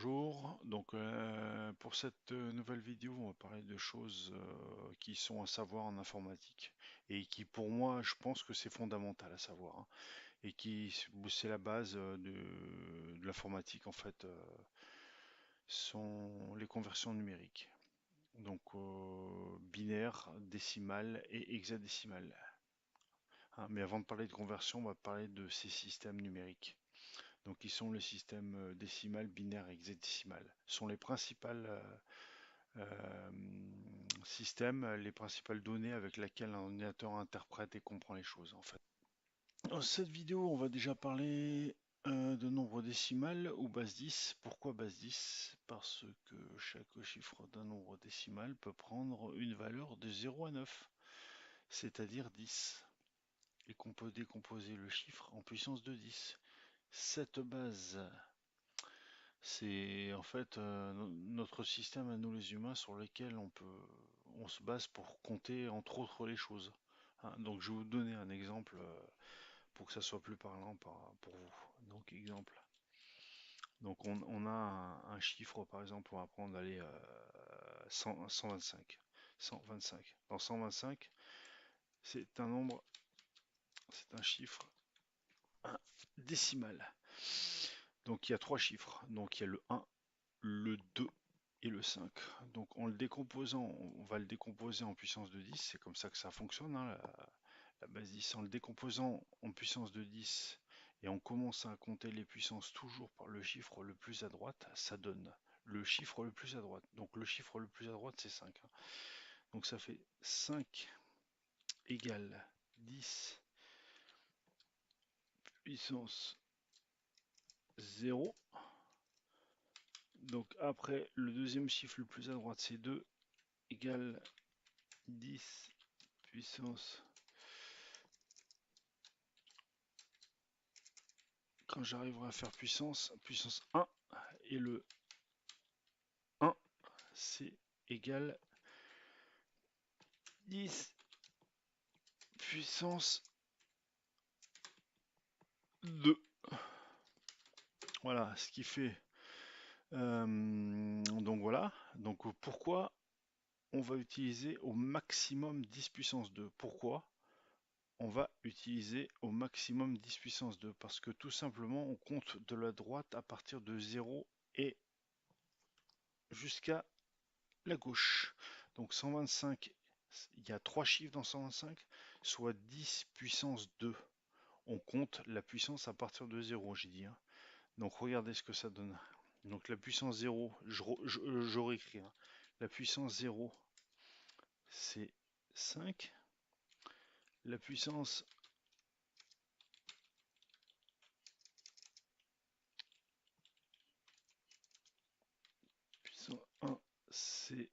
Bonjour, pour cette nouvelle vidéo, on va parler de choses qui sont à savoir en informatique et qui pour moi, je pense que c'est fondamental à savoir, hein, et qui c'est la base de l'informatique en fait, sont les conversions numériques. Binaire, décimal et hexadécimal, hein. Mais avant de parler de conversion, on va parler de ces systèmes numériques. Donc, qui sont les systèmes décimal, binaire et hexadécimal. Sont les principales euh, systèmes, les principales données avec lesquelles un ordinateur interprète et comprend les choses, en fait. Dans cette vidéo, on va déjà parler de nombre décimal ou base 10. Pourquoi base 10? Parce que chaque chiffre d'un nombre décimal peut prendre une valeur de 0 à 9, c'est-à-dire 10, et qu'on peut décomposer le chiffre en puissance de 10. Cette base, c'est en fait notre système à nous les humains sur lequel on se base pour compter entre autres les choses, hein. Donc je vais vous donner un exemple pour que ça soit plus parlant pour vous. Donc exemple. Donc on a un chiffre par exemple, on va prendre aller 125. 125. Dans 125, c'est un nombre, c'est un chiffre décimal. Donc il y a trois chiffres. Donc il y a le 1, le 2 et le 5. Donc en le décomposant, on va le décomposer en puissance de 10, c'est comme ça que ça fonctionne, hein, la base 10. En le décomposant en puissance de 10 et on commence à compter les puissances toujours par le chiffre le plus à droite, ça donne le chiffre le plus à droite. Donc le chiffre le plus à droite c'est 5, hein. Donc ça fait 5 égale 10 puissance 0. Donc après le deuxième chiffre le plus à droite c'est 2 égale 10 puissance, quand j'arriverai à faire puissance 1, et le 1 c'est égal 10 puissance 2. Voilà ce qui fait. Donc voilà. Donc pourquoi on va utiliser au maximum 10 puissance 2? Pourquoi on va utiliser au maximum 10 puissance 2? Parce que tout simplement on compte de la droite à partir de 0 et jusqu'à la gauche. Donc 125, il y a trois chiffres dans 125, soit 10 puissance 2. On compte la puissance à partir de 0, j'ai dit, hein. Donc regardez ce que ça donne. Donc la puissance 0, je réécris, hein. La puissance 0, c'est 5. La puissance puissance 1, c'est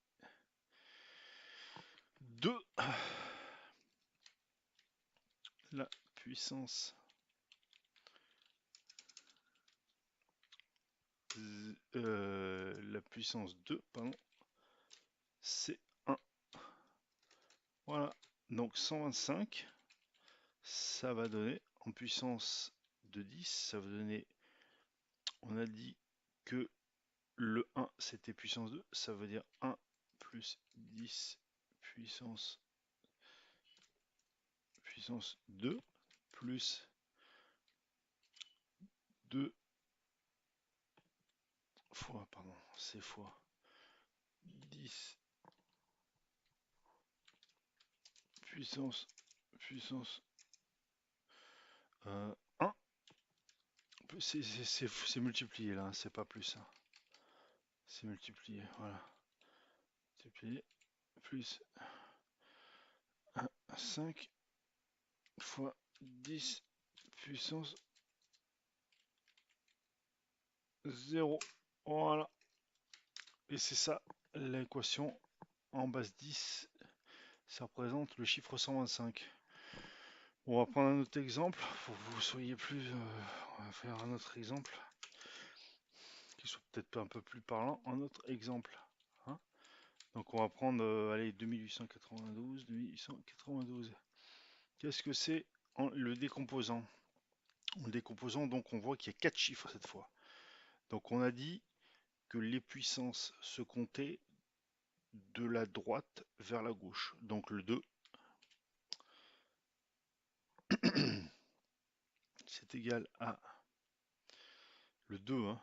2. La puissance la puissance 2, pardon, c'est 1. Voilà. Donc 125, ça va donner en puissance de 10, ça va donner, on a dit que le 1 c'était puissance 2, ça veut dire 1 plus 10 puissance 2 plus 2 fois, pardon, c'est fois 10 puissance 1. C'est multiplié là, hein, c'est pas plus, hein. C'est multiplié, voilà. Multiplié plus 5 fois 10 puissance 0. Voilà. Et c'est ça l'équation en base 10. Ça représente le chiffre 125. On va prendre un autre exemple pour que vous soyez plus. On va faire un autre exemple qui soit peut-être un peu plus parlant. Un autre exemple, hein. Donc on va prendre allez, 2892. 2892. Qu'est-ce que c'est en le décomposant? En le décomposant, donc on voit qu'il y a 4 chiffres cette fois. Donc on a dit que les puissances se comptaient de la droite vers la gauche. Donc le 2, c'est égal à le 2, hein,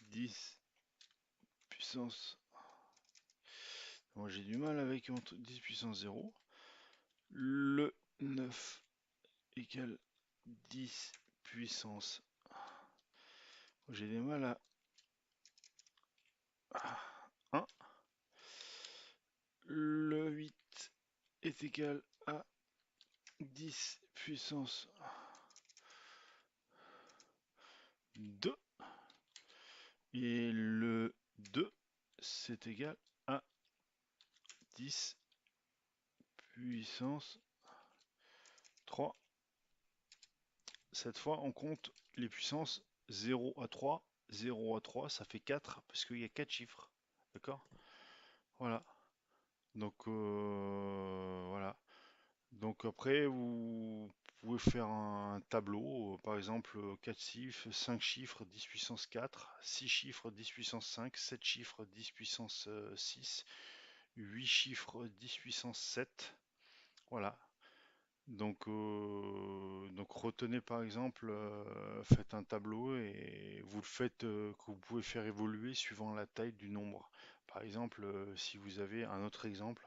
10 puissance. Moi j'ai du mal avec 10 puissance 0. Le 9 égale 10 puissance. J'ai du mal à 1. Le 8 est égal à 10 puissance 2. Et le 2, c'est égal à 10 puissance 3. Cette fois, on compte les puissances 0 à 3. 0 à 3, ça fait 4, parce qu'il y a 4 chiffres. D'accord? Voilà. Donc, voilà. Donc après, vous pouvez faire un tableau, par exemple 4 chiffres, 5 chiffres, 10 puissance 4, 6 chiffres, 10 puissance 5, 7 chiffres, 10 puissance 6, 8 chiffres, 10 puissance 7. Voilà. Donc retenez par exemple, faites un tableau et vous le faites, que vous pouvez faire évoluer suivant la taille du nombre. Par exemple, si vous avez un autre exemple,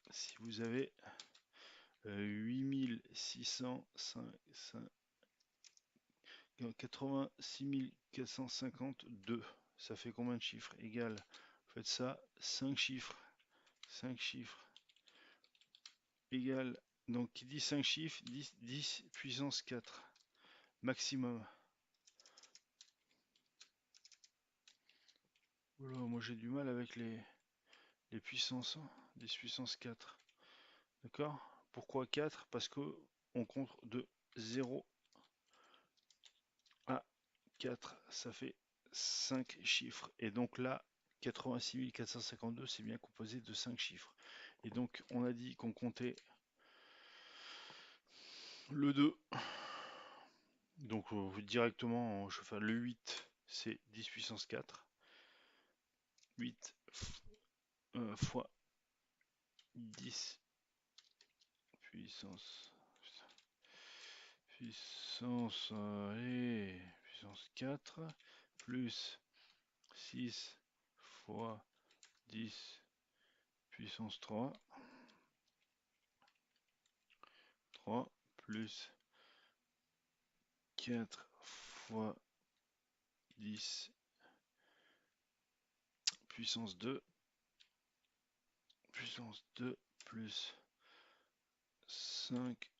si vous avez 86 452, ça fait combien de chiffres? Égal, faites ça, 5 chiffres, 5 chiffres, égal, donc qui dit 5 chiffres, 10 puissance 4, maximum. Voilà, moi j'ai du mal avec les puissances, 10 puissance 4. D'accord? Pourquoi 4? Parce que on compte de 0 à 4, ça fait 5 chiffres. Et donc là, 86 452, c'est bien composé de 5 chiffres. Et donc on a dit qu'on comptait le 2. Donc directement, je vais faire le 8, c'est 10 puissance 4. 8 fois 10 puissance puissance 4 plus 6 fois 10 puissance 3 plus 4 fois 10 puissance 2 plus 5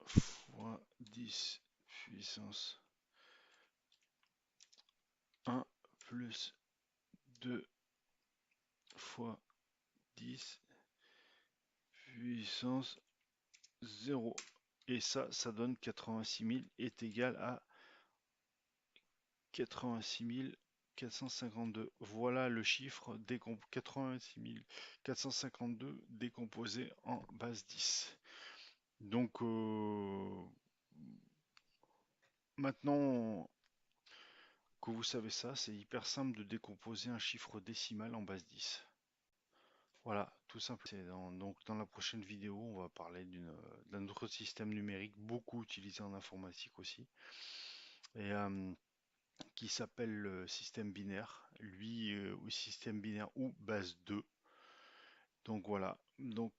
fois 10 puissance 1 plus 2 fois 10 puissance 0. Et ça donne 86 000 est égal à 86 452. Voilà le chiffre 86 452 décomposé en base 10. Donc maintenant que vous savez ça, c'est hyper simple de décomposer un chiffre décimal en base 10. Voilà, tout simple. Donc dans la prochaine vidéo, on va parler d'un autre système numérique beaucoup utilisé en informatique aussi, et qui s'appelle le système binaire. Lui, ou système binaire ou base 2. Donc voilà. Donc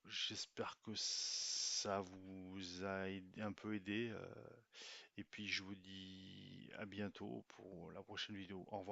j'espère que ça vous a un peu aidé. Et puis je vous dis à bientôt pour la prochaine vidéo. Au revoir.